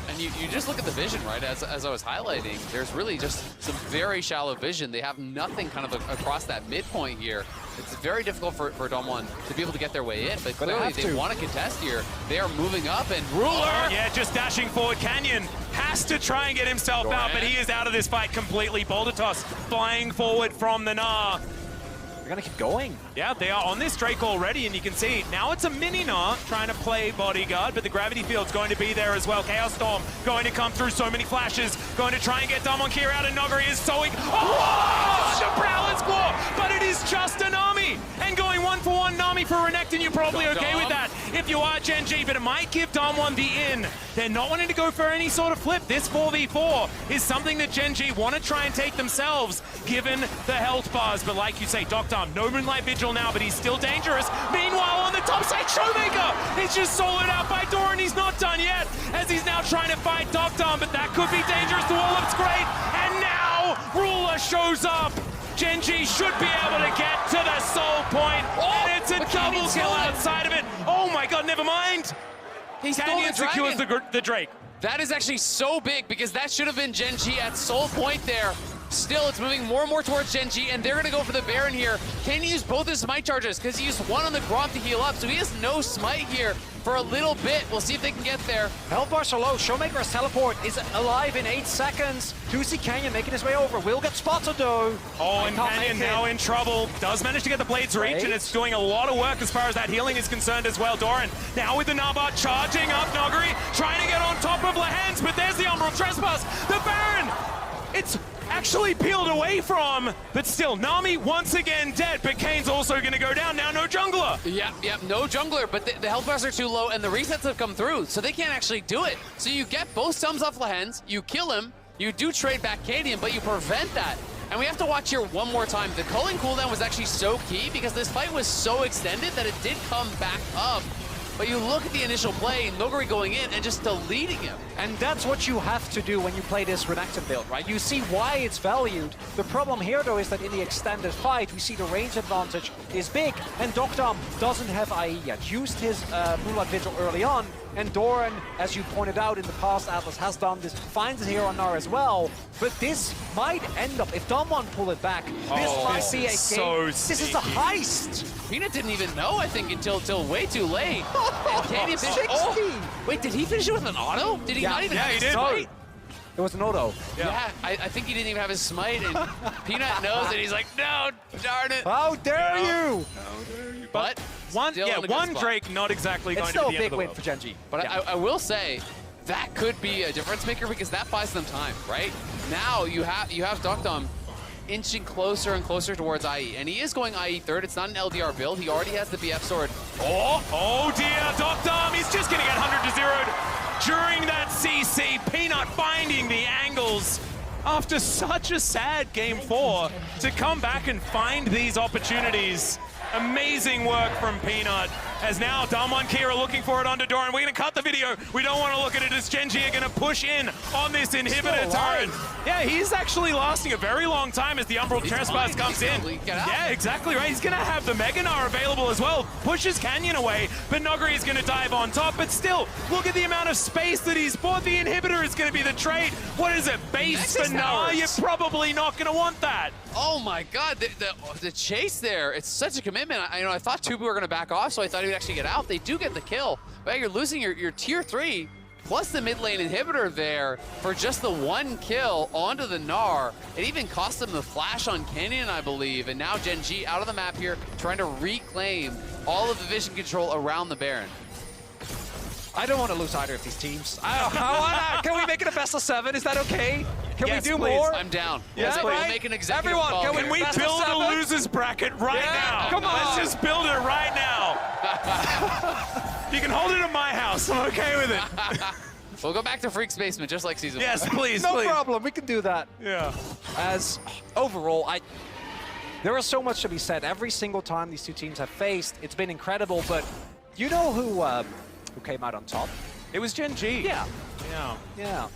And you just look at the vision, right? As I was highlighting, there's really just some very shallow vision. They have nothing kind of across that midpoint here. It's very difficult for Damwon to be able to get their way in, but clearly they want to contest here. They are moving up, and Ruler... Yeah, just dashing forward. Canyon has to try and get himself out, but he is out of this fight completely. Boulder Toss flying forward from the Gnar. They're going to keep going. Yeah, they are on this Drake already, and you can see now it's a mini Gnar trying to play bodyguard, but the gravity field's going to be there as well. Chaos Storm going to come through, so many flashes, going to try and get Damwon Kier out, and Nuguri is sowing. Oh, the Prowler's Claw, but it is just a Nami, and going 1-for-1 Nami for Renekton, you're probably okay with that if you are Gen G, but it might give Damwon the in. They're not wanting to go for any sort of flip. This 4v4 is something that Gen G want to try and take themselves, given the health bars, but like you say, Dogdom, no Moonlight Vigil now, but he's still dangerous. Meanwhile, on the top side, Showmaker is just soloed out by Doran. He's not done yet, as he's now trying to fight Dogdom, but that could be dangerous. The wall looks great, and now Ruler shows up. Gen G should be able to get to the soul point, and it's a double kill outside of it. Oh my god, never mind. Canyon secures the Drake. That is actually so big, because that should have been Gen G at soul point there. Still, it's moving more and more towards Gen G, and they're going to go for the Baron here. Can he use both his smite charges? Because he used one on the Gromp to heal up, so he has no smite here for a little bit. We'll see if they can get there. Health bars are low. Showmaker's teleport is alive in 8 seconds. Do see Canyon making his way over. Will get spotted though. Oh, and Canyon now in trouble. Does manage to get the Blade's reach, and it's doing a lot of work as far as that healing is concerned as well. Doran now with the Narbot charging up Nuguri, trying to get on top of Lehans, but there's the Umbral Trespass. The Baron! It's actually peeled away from, but still, Nami once again dead, but Kane's also going to go down. Now no jungler. Yep, no jungler, but the health bars are too low, and the resets have come through, so they can't actually do it. So you get both sums off Lehans, you kill him, you do trade back Cadian, but you prevent that. And we have to watch here one more time. The culling cooldown was actually so key, because this fight was so extended that it did come back up. But you look at the initial play, Nuguri going in and just deleting him. And that's what you have to do when you play this Renekton build, right? You see why it's valued. The problem here, though, is that in the extended fight, we see the range advantage is big, and Dogdom doesn't have IE yet. Used his Moonlight Vigil early on, and Doran, as you pointed out in the past, Atlas has done this, finds it here on Gnar as well. But this might end up, if Damwon pull it back, this might be a game. So this is a heist. Peanut didn't even know, I think, until way too late. And Canyon finished. 60. Oh, wait, did he finish it with an auto? Did he not even have he his did. smite? It was an auto. Yeah, I think he didn't even have his smite, and Peanut knows it. He's like, no, darn it. How dare you! But one spot. Drake, not exactly It's going to still be a the end big of the win world. for Gen G. But I will say, that could be a difference maker, because that buys them time, right? Now you have Dogdom inching closer and closer towards IE, and he is going IE third. It's not an LDR build. He already has the BF sword. Oh dear, Dogdom, he's just going to get 100 to 0 during that CC. Peanut finding the angles after such a sad game 4 to come back and find these opportunities. Amazing work from Peanut, as now Damwon Kier looking for it onto Doran. We're going to cut the video. We don't want to look at it, as Gen G are going to push in on this inhibitor turret. Yeah, he's actually lasting a very long time as the Umbral Trespass comes in. Yeah, exactly right. He's going to have the Mega Gnar available as well. Pushes Canyon away, but Nuguri is going to dive on top. But still, look at the amount of space that he's bought. The inhibitor is going to be the trade. What is it, base for Gnar? You're probably not going to want that. Oh my god, the chase there, it's such a commitment. I thought Tubu were going to back off, so I thought he would actually get out. They do get the kill, but you're losing your tier 3 plus the mid lane inhibitor there for just the 1 kill onto the Gnar. It even cost them the flash on Canyon, I believe, and now Gen G out of the map here, trying to reclaim all of the vision control around the Baron. I don't want to lose either of these teams. Can we make it a best of 7? Is that okay? Can Yes, we do please. more? I'm down. Yeah, We'll right? make an executive Everyone, call can here. Can we Best of build a 7? losers bracket right Yeah, now? come on. Let's just build it right now. You can hold it at my house. I'm okay with it. We'll go back to Freak's Basement just like season 1. Yes, please, No please. problem, we can do that. Yeah. As overall, there is so much to be said. Every single time these two teams have faced, it's been incredible, but you know who came out on top? It was Gen G. Yeah. Yeah.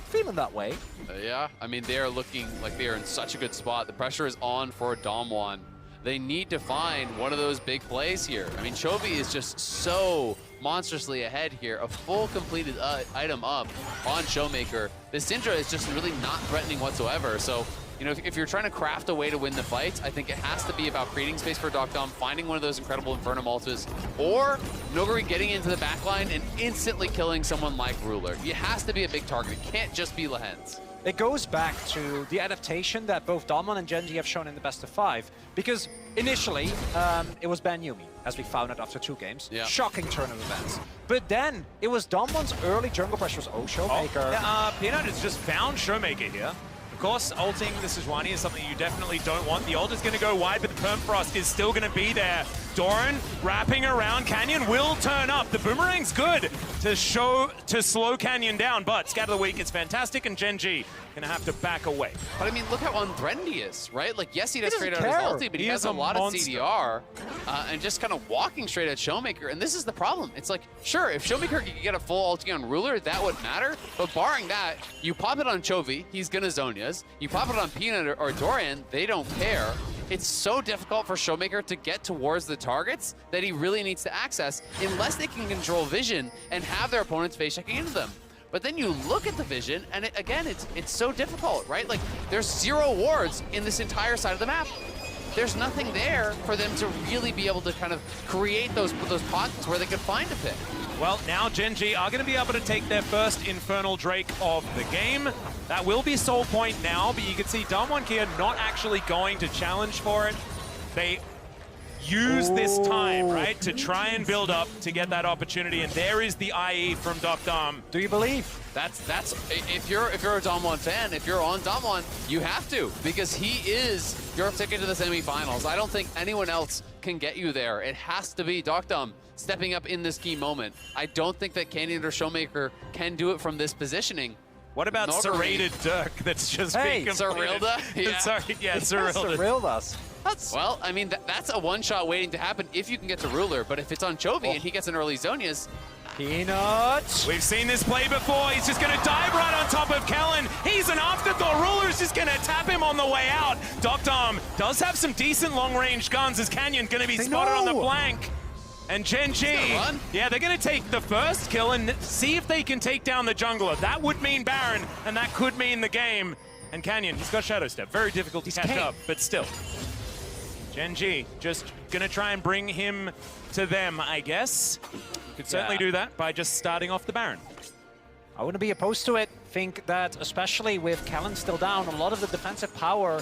Feeling that way. Yeah, I mean, they are looking like they are in such a good spot. The pressure is on for Damwon. They need to find one of those big plays here. I mean, Chovy is just so monstrously ahead here. A full completed item up on Showmaker. This Syndra is just really not threatening whatsoever. So, you know, if you're trying to craft a way to win the fight, I think it has to be about creating space for Dom, finding one of those incredible Inferno Ultas, or Noguri getting into the backline and instantly killing someone like Ruler. He has to be a big target. It can't just be Lehens. It goes back to the adaptation that both Damwon and Gen G have shown in the best of 5. Because initially, it was Ban Yuumi, as we found out after 2 games. Yeah. Shocking turn of events. But then, it was Damwon's early jungle pressures. Oh, Showmaker. Peanut has just found Showmaker here. Of course, ulting the Sejuani is something you definitely don't want. The ult is going to go wide, but the Permafrost is still going to be there. Doran wrapping around. Canyon will turn up. The Boomerang's good to slow Canyon down, but Scatter the Weak is fantastic, and Gen G going to have to back away. But I mean, look how unthreatened he is, right? Like, yes, he does doesn't straight out his care. ulti, but he He has is a a lot monster. of CDR and just kind of walking straight at Showmaker. And this is the problem. It's like, sure, if Showmaker could get a full ulti on Ruler, that would matter. But barring that, you pop it on Chovy, he's gonna Zonias. You pop it on Peanut or Dorian, they don't care. It's so difficult for Showmaker to get towards the targets that he really needs to access unless they can control vision and have their opponents face checking into them. But then you look at the vision, and again, it's so difficult, right? Like, there's 0 wards in this entire side of the map. There's nothing there for them to really be able to kind of create those pockets where they could find a pick. Well, now Gen G are going to be able to take their first Infernal Drake of the game. That will be Soul Point now, but you can see Damwon Kia not actually going to challenge for it. They use this time, right, to try and build up to get that opportunity, and there is the IE from Dom. Do you believe? That's if you're a Damwon fan, if you're on Damwon, you have to, because he is your ticket to the semifinals. I don't think anyone else can get you there. It has to be Dom stepping up in this key moment. I don't think that Canyon or Showmaker can do it from this positioning. What about Noguri. Serrated Dirk that's just being completed? Cyrilda? Yeah. Sorry, yeah, Cyrilda. Cyrilda. Well, I mean, that's a one-shot waiting to happen if you can get to Ruler, but if it's on Chovy and he gets an early Zonias, Peanut. We've seen this play before. He's just going to dive right on top of Kellen. He's an afterthought. Ruler's just going to tap him on the way out. Dom does have some decent long-range guns as Canyon going to be spotted on the flank. And Gen G, yeah, they're going to take the first kill and see if they can take down the jungler. That would mean Baron, and that could mean the game. And Canyon, he's got Shadow Step. Very difficult to catch up, but still. Gen G just going to try and bring him to them, I guess. Could certainly do that by just starting off the Baron. I wouldn't be opposed to it. Think that, especially with Kellen still down, a lot of the defensive power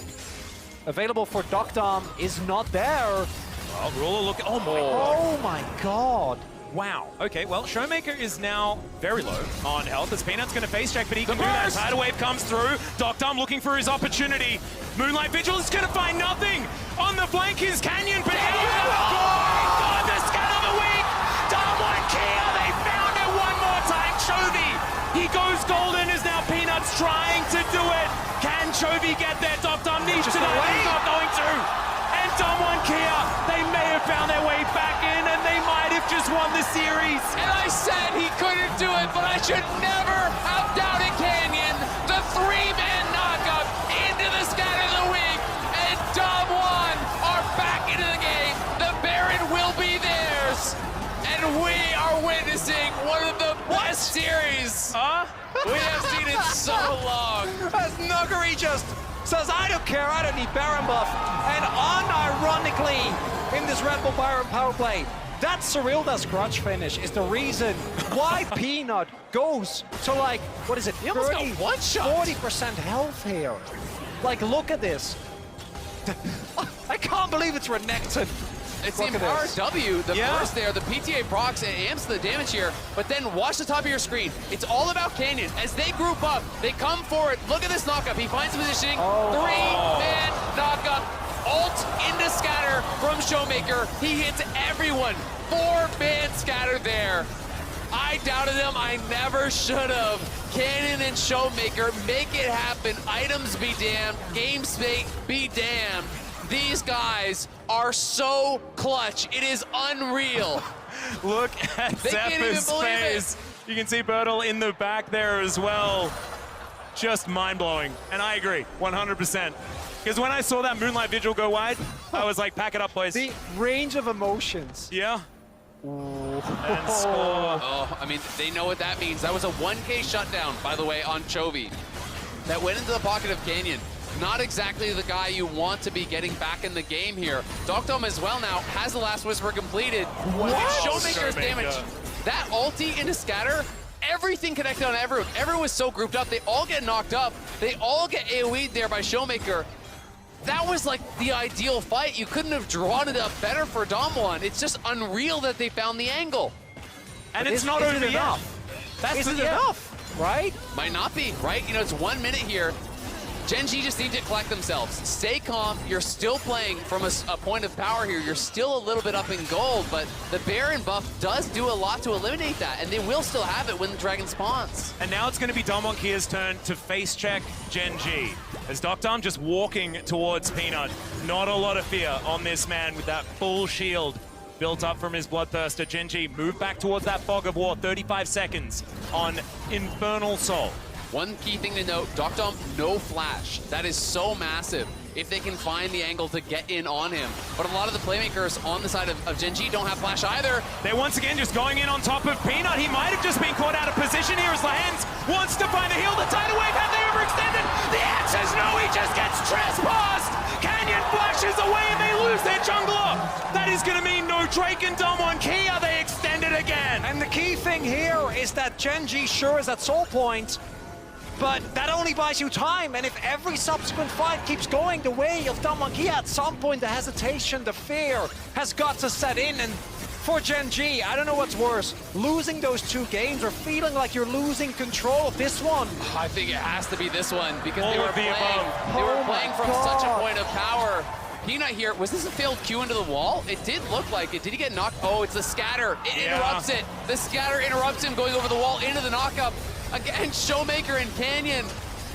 available for Dom is not there. Well, Ruler look. Oh my Oh my god. Wow. Okay, well, Showmaker is now very low on health as Peanut's going to face check, but he can do that. Tidal Wave comes through. Dom looking for his opportunity. Moonlight Vigil is going to find nothing. On the flank is Canyon, but oh my god, the scatter of the week! Damwon Kia, they found it one more time. Chovy, he goes golden as now Peanut's trying to do it. Can Chovy get there? Dom needs to know he's not going to. And Damwon Kia, they may have found their way back in, and they might have just won the series. and I said he couldn't do it, but I should never have doubted Canyon. The 3-man knockup into the scatter of the week, and Damwon are back into the game. The Baron will be theirs, and we are witnessing one of the best series we have seen in so long. As Noguri just says, I don't care, I don't need Baron buff. And unironically, in this Red Bull Baron power play, that Cyrilda's grudge finish is the reason why Peanut goes to, like, what is it, He almost got 30, one-shot. 40% health here. Like, look at this. I can't believe it's Renekton It's the Look at Empower this. W, the Yeah. burst there, the PTA procs, and amps the damage here, but then watch the top of your screen. It's all about Canyon. As they group up, they come forward. Look at this knockup. He finds the positioning. Three-man knockup. Ult into scatter from Showmaker. He hits everyone. 4-man scatter there. I doubted him. I never should have. Cannon and Showmaker make it happen. Items be damned. Game state be damned. These guys are so clutch. It is unreal. Look at They can't even Zephyr's believe it. face. You can see Bertle in the back there as well. Just mind-blowing. And I agree, 100%. Because when I saw that Moonlight Vigil go wide, I was like, pack it up, boys. The range of emotions. Yeah. And score. Oh, I mean, they know what that means. That was a 1K shutdown, by the way, on Chovy. That went into the pocket of Canyon. Not exactly the guy you want to be getting back in the game here. Dogdom as well now has the Last Whisper completed. Look at Showmaker's damage. That ulti into scatter, everything connected on everyone. Everyone was so grouped up. They all get knocked up. They all get AoE'd there by Showmaker. That was like the ideal fight. You couldn't have drawn it up better for Dom1. It's just unreal that they found the angle. And But it's not is over it yet. enough? That's Is it yeah. enough, right? Might not be, right? You know, it's 1 minute here. Gen G just need to collect themselves. Stay calm. You're still playing from a point of power here. You're still a little bit up in gold, but the Baron buff does do a lot to eliminate that, and they will still have it when the Dragon spawns. And now it's going to be Dom Kia's turn to face check Gen G. As Doctom just walking towards Peanut. Not a lot of fear on this man with that full shield built up from his Bloodthirster. Gen G move back towards that Fog of War. 35 seconds on Infernal Soul. One key thing to note, Dogdom, no flash. That is so massive if they can find the angle to get in on him. But a lot of the playmakers on the side of Gen G don't have flash either. They're once again just going in on top of Peanut. He might have just been caught out of position here as Lahens wants to find a heal. The tidal wave, have they overextended? The answer is no, he just gets trespassed. Canyon flashes away and they lose their jungler. That is going to mean no Drake and Dom on Kia. They extend it again. And the key thing here is that Gen G sure is at soul point, but that only buys you time, and if every subsequent fight keeps going the way of Damankia, at some point the hesitation, the fear has got to set in, and for Gen G, I don't know what's worse, losing those 2 games or feeling like you're losing control of this one. I think it has to be this one because All they were of the playing, above. they were Oh my playing from such a God. point of power. Peanut here, was this a failed Q into the wall? It did look like it. Did he get knocked? Oh, it's the scatter. It interrupts it. The scatter interrupts him going over the wall into the knockup. Again, Showmaker and Canyon,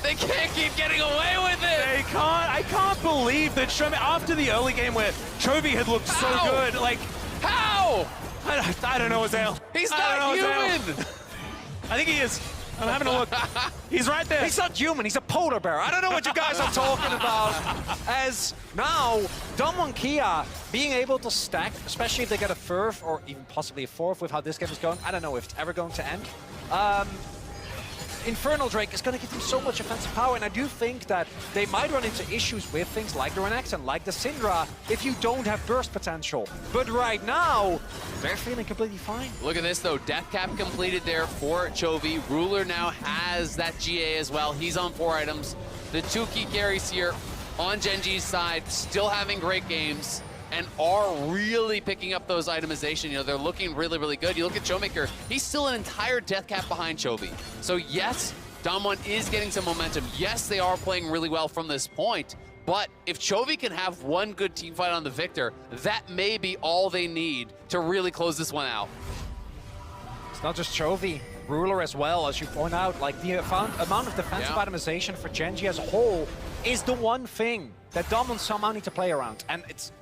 they can't keep getting away with it. They can't. I can't believe that Showmaker, after the early game where Chovy had looked so How? good, like, How? I don't know, Azale. He's I don't not know, Azale. human. I think he is. I'm having a look. He's right there. He's not human, he's a polar bear. I don't know what you guys are talking about. As now, Damankia being able to stack, especially if they get a third or even possibly a fourth with how this game is going, I don't know if it's ever going to end. Infernal Drake is going to give them so much offensive power, and I do think that they might run into issues with things like the Renex and like the Syndra if you don't have burst potential. But right now, they're feeling completely fine. Look at this though, Death Cap completed there for Chovy. Ruler now has that GA as well. He's on 4 items. The 2 key carries here on Gen G's side, still having great games and are really picking up those itemization. You know, they're looking really, really good. You look at Showmaker, he's still an entire Death Cap behind Chovy. So yes, Dom1 is getting some momentum. Yes, they are playing really well from this point, but if Chovy can have one good team fight on the Victor, that may be all they need to really close this one out. It's not just Chovy, Ruler as well, as you point out. Like the amount of defensive Yeah. itemization for Gen G as a whole is the one thing that Dom1 somehow need to play around. And it's,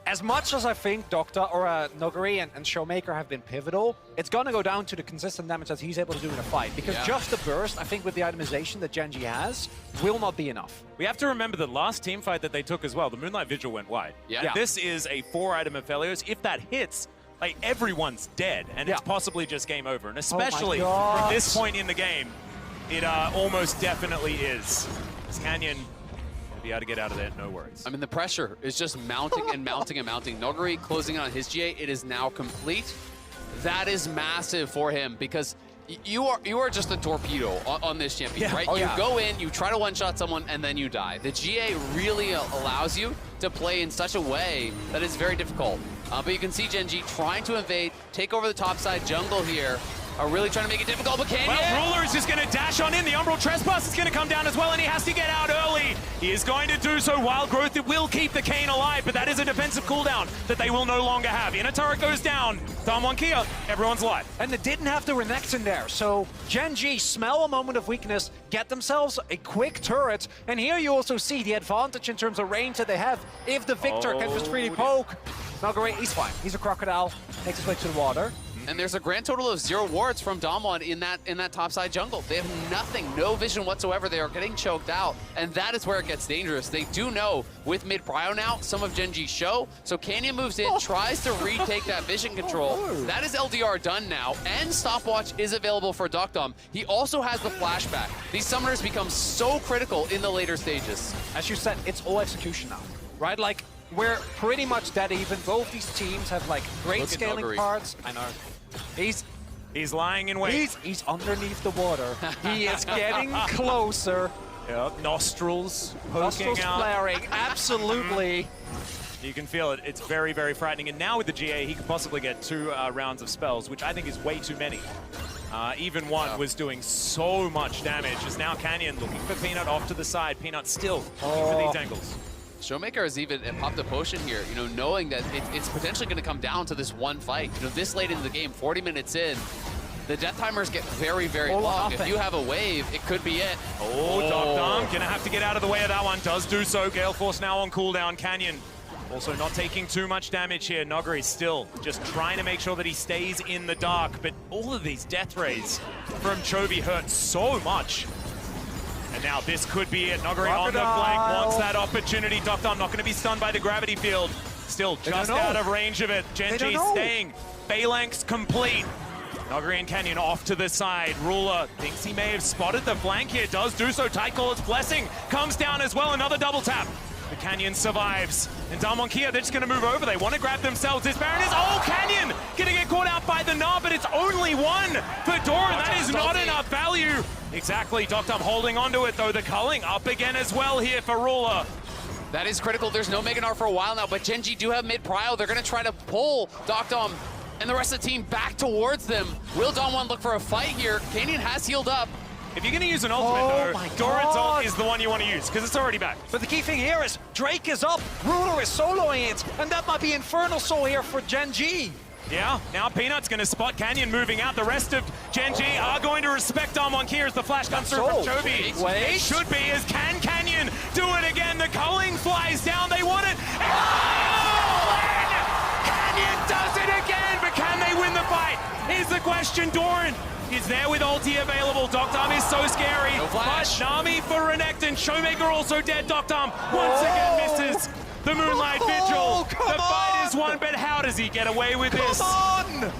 as much as I think Doctor or Nogari and Showmaker have been pivotal, it's going to go down to the consistent damage that he's able to do in a fight. Because Yeah. just the burst, I think with the itemization that Gen G has, will not be enough. We have to remember the last team fight that they took as well, the Moonlight Vigil went wide. Yeah. This is a 4-item Aphelios. If that hits, like, everyone's dead, and it's Yeah. possibly just game over. And especially from God. this point in the game, it almost definitely is. This Canyon will be able to get out of there, no worries. I mean, the pressure is just mounting and mounting and mounting. Nogari closing in on his GA. It is now complete. That is massive for him because you are just a torpedo on this champion, Yeah. right? Oh, you yeah. go in, you try to one-shot someone, and then you die. The GA really allows you to play in such a way that it's very difficult. But you can see Gen G trying to invade, take over the top side jungle here. Are really trying to make it difficult, but Canyon. Well, Ruler is just going to dash on in. The Umbral Trespass is going to come down as well, and he has to get out early. He is going to do so. Wild Growth, it will keep the Kane alive, but that is a defensive cooldown that they will no longer have. Inner turret goes down. Damwon Kia, everyone's alive. And they didn't have the Renex in there, so Gen G smell a moment of weakness, get themselves a quick turret, and here you also see the advantage in terms of range that they have if the Victor can just freely poke. Noguri, he's fine. He's a crocodile, makes his way to the water. And there's a grand total of 0 wards from Damwon in that topside jungle. They have nothing, no vision whatsoever. They are getting choked out, and that is where it gets dangerous. They do know with mid prio now, some of Gen G's show, so Canyon moves in, tries to retake that vision control. That is LDR done now, and Stopwatch is available for Duckdom. He also has the flashback. These summoners become so critical in the later stages. As you said, it's all execution now, right? Like, we're pretty much dead even. Both these teams have like great scaling parts. I know. He's lying in wait. He's underneath the water. He is getting closer. Yep. Nostrils poking Nostrils out. flaring, absolutely. You can feel it. It's very, very frightening. And now with the GA, he could possibly get 2 rounds of spells, which I think is way too many. Even one was doing so much damage. As now Canyon looking for Peanut off to the side. Peanut still looking for these angles. Showmaker has even popped a potion here, you know, knowing that it's potentially going to come down to this one fight. You know, this late in the game, 40 minutes in, the death timers get very, very long. If you have a wave, it could be it. Duckdom gonna have to get out of the way of that one. Does do so. Gale Force now on cooldown. Canyon also not taking too much damage here. Noguri still just trying to make sure that he stays in the dark, but all of these death rays from Chovy hurt so much. And now this could be it. Noguri on the flank wants that opportunity. Duckdom not going to be stunned by the gravity field. Still just out of range of it. Gen G staying. Phalanx complete. Noguri and Canyon off to the side. Ruler thinks he may have spotted the flank here. Does do so. Tightcaller's Blessing comes down as well. Another double tap. The Canyon survives. And Damwon Kia, they're just going to move over. They want to grab themselves. This Baron is... Oh, Canyon going to get caught out by the knob, but it's only one for Doran. That is not enough value. Exactly. Duckdom holding onto it, though. The culling up again as well here for Ruler. That is critical. There's no Meganar for a while now, but Gen G do have mid-prio. They're going to try to pull Duckdom and the rest of the team back towards them. Will Damwon look for a fight here? Canyon has healed up. If you're going to use an ultimate, though, Doran's ult is the one you want to use, because it's already back. But the key thing here is Drake is up, Ruler is soloing it, and that might be Infernal Soul here for Gen G. Yeah, now Peanut's going to spot Canyon moving out. The rest of Gen G are going to respect Damwon Kia as the flash comes through from Chovy. It should be, as can Canyon do it again? The culling flies down, they want it. Oh! Canyon does it again, but can they win the fight? Here's the question. Doran is there with ulti available. Duckdom is so scary. No flash. But Nami for Renekton. Showmaker also dead. Duckdom once again misses the Moonlight Vigil. The fight is won, but how does he get away with this? Come on!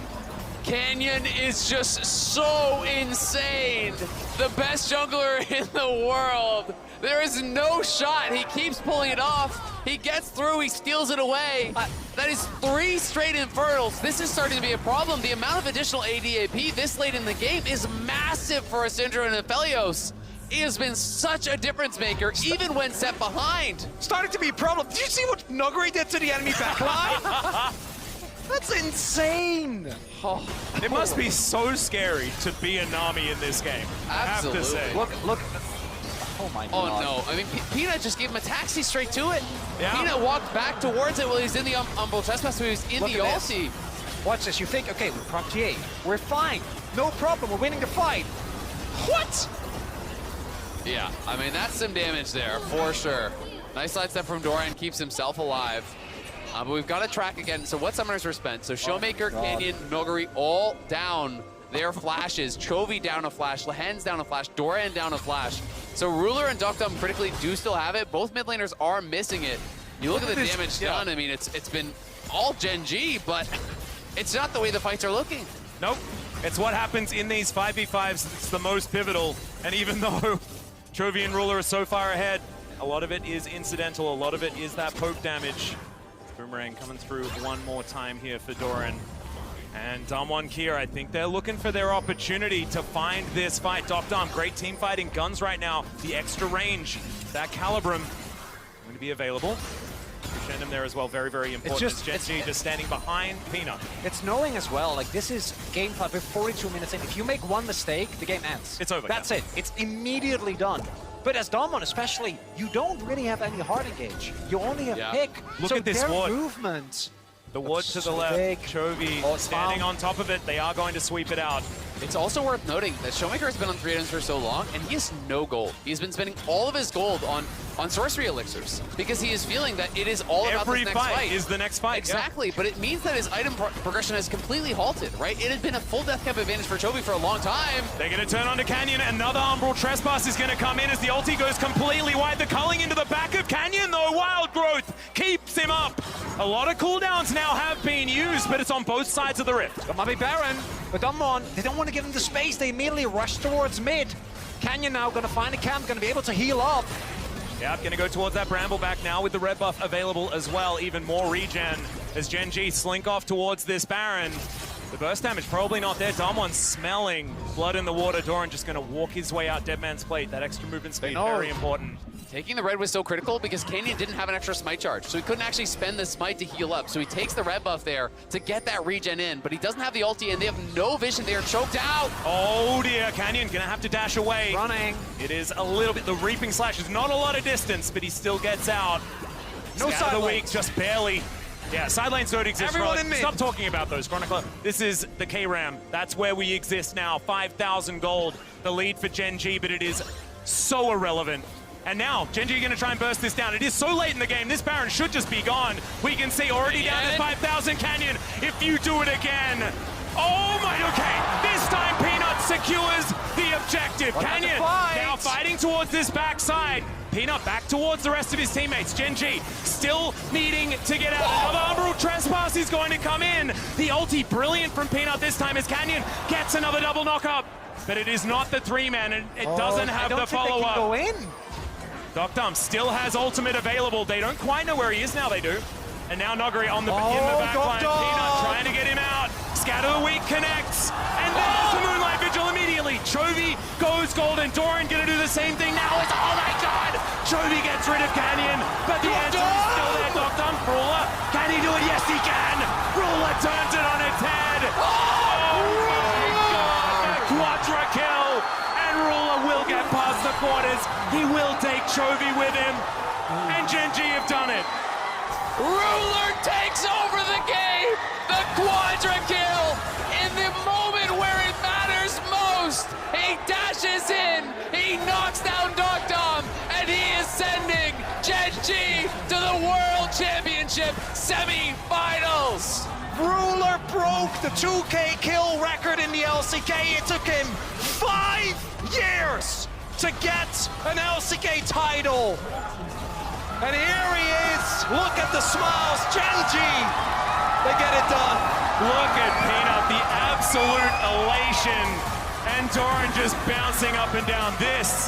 Canyon is just so insane. The best jungler in the world. There is no shot. He keeps pulling it off. He gets through, he steals it away. That is 3 straight Infernals. This is starting to be a problem. The amount of additional ADAP this late in the game is massive for a Syndra and a Aphelios. He has been such a difference maker, even when set behind. Starting to be a problem. Did you see what Noguri did to the enemy backline? That's insane. Oh. It must be so scary to be a Nami in this game. Absolutely. I have to say. Look. Oh my Oh god. no, I mean, Peanut just gave him a taxi straight to it. Yeah. Peanut walked back towards it while he's in the Umbral Trespass, so he was in Look the at this. ulti. Watch this, you think, okay, we're prompt TA. We're fine. No problem, we're winning the fight. What? Yeah, I mean, that's some damage there, for sure. Nice side step from Doran, keeps himself alive. But we've got to track again. So what summoners were spent? So Showmaker, Canyon, Noguri, all down their flashes. Chovy down a flash, Lehen's down a flash, Doran down a flash. So Ruler and Duckdom critically do still have it. Both mid laners are missing it. You look at the damage done, I mean, it's been all Gen G, but it's not the way the fights are looking. Nope. It's what happens in these 5v5s. It's the most pivotal. And even though Chovy and Ruler are so far ahead, a lot of it is incidental. A lot of it is that poke damage. Boomerang coming through one more time here for Doran. And Damwon Kia, I think they're looking for their opportunity to find this fight. Duckdom, great team fighting guns right now. The extra range, that Calibrum going to be available. Crescendum there as well, very, very important. just- Gen G just standing behind Peanut. It's knowing as well, like this is game 5, we're 42 minutes in. If you make one mistake, the game ends. It's over, That's yeah. it. It's immediately done. But as Domon especially, you don't really have any hard engage. You only have Yeah. pick. Look so at this their ward. movement. The ward to the so left, big. Chovy Oh, it's standing found. on top of it. They are going to sweep it out. It's also worth noting that Showmaker has been on 3 items for so long, and he has no gold. He's been spending all of his gold on sorcery elixirs because he is feeling that it is all about Every this next fight is the next fight. Exactly, but it means that his item progression has completely halted, right? It had been a full death cap advantage for Chovy for a long time. They're going to turn onto Canyon. Another Umbral Trespass is going to come in as the ulti goes completely wide. The culling into the back of Canyon, though. Wild Growth keeps him up. A lot of cooldowns now have been used, but it's on both sides of the rift. That might be Baron, but Domon, they don't want to give him the space. They immediately rush towards mid. Canyon now going to find a camp, going to be able to heal up. Yep, going to go towards that Bramble back now with the red buff available as well. Even more regen as Gen G slink off towards this Baron. The burst damage probably not there. Damwon smelling blood in the water. Doran just going to walk his way out Dead Man's Plate. That extra movement speed, very important. Taking the red was so critical because Canyon didn't have an extra smite charge, so he couldn't actually spend the smite to heal up. So he takes the red buff there to get that regen in, but he doesn't have the ulti and they have no vision. They are choked out. Oh dear, Canyon going to have to dash away. Running. It is a little bit, the Reaping Slash is not a lot of distance, but he still gets out. No Scatter side the lane. weak, just barely. Yeah, side lanes don't exist. Everyone Right? in mid. Stop talking about those, Chronicler. This is the K-Ram. That's where we exist now. 5,000 gold, the lead for Gen G, but it is so irrelevant. And now, Gen G are going to try and burst this down. It is so late in the game, this Baron should just be gone. We can see already down at 5,000 Canyon. If you do it again. Oh my, okay. This time Peanut secures the objective. Canyon now fighting towards this backside. Peanut back towards the rest of his teammates. Gen G still needing to get out. Another Umbral Trespass is going to come in. The ulti brilliant from Peanut this time as Canyon gets another double knock-up. But it is not the 3-man, and it doesn't have the follow-up. Go in. Doctum still has ultimate available. They don't quite know where he is now, they do. And now Nogari on the, in the back line. Peanut trying to get him out. Scatter the Weak connects. And there's the Moonlight Vigil immediately. Chovy goes golden. Doran gonna do the same thing now. It's, oh my god! Chovy gets rid of Canyon, but the answer is still there. Doctum, Ruler, can he do it? Yes, he can! Ruler turns it on its head. Oh my god! Quadra kill! And Ruler will get past the quarters. He will take Chovy with him. And Gen G have done it. Ruler takes over the game. The quadra kill in the moment where it matters most. He dashes in. He knocks down Dogdom, and he is sending Gen G to the World Championship semi-finals. Ruler broke the 2K kill record in the LCK. It took him 5 years to get an LCK title. And here he is. Look at the smiles. Gen G, they get it done. Look at Peanut, the absolute elation. And Doran just bouncing up and down. This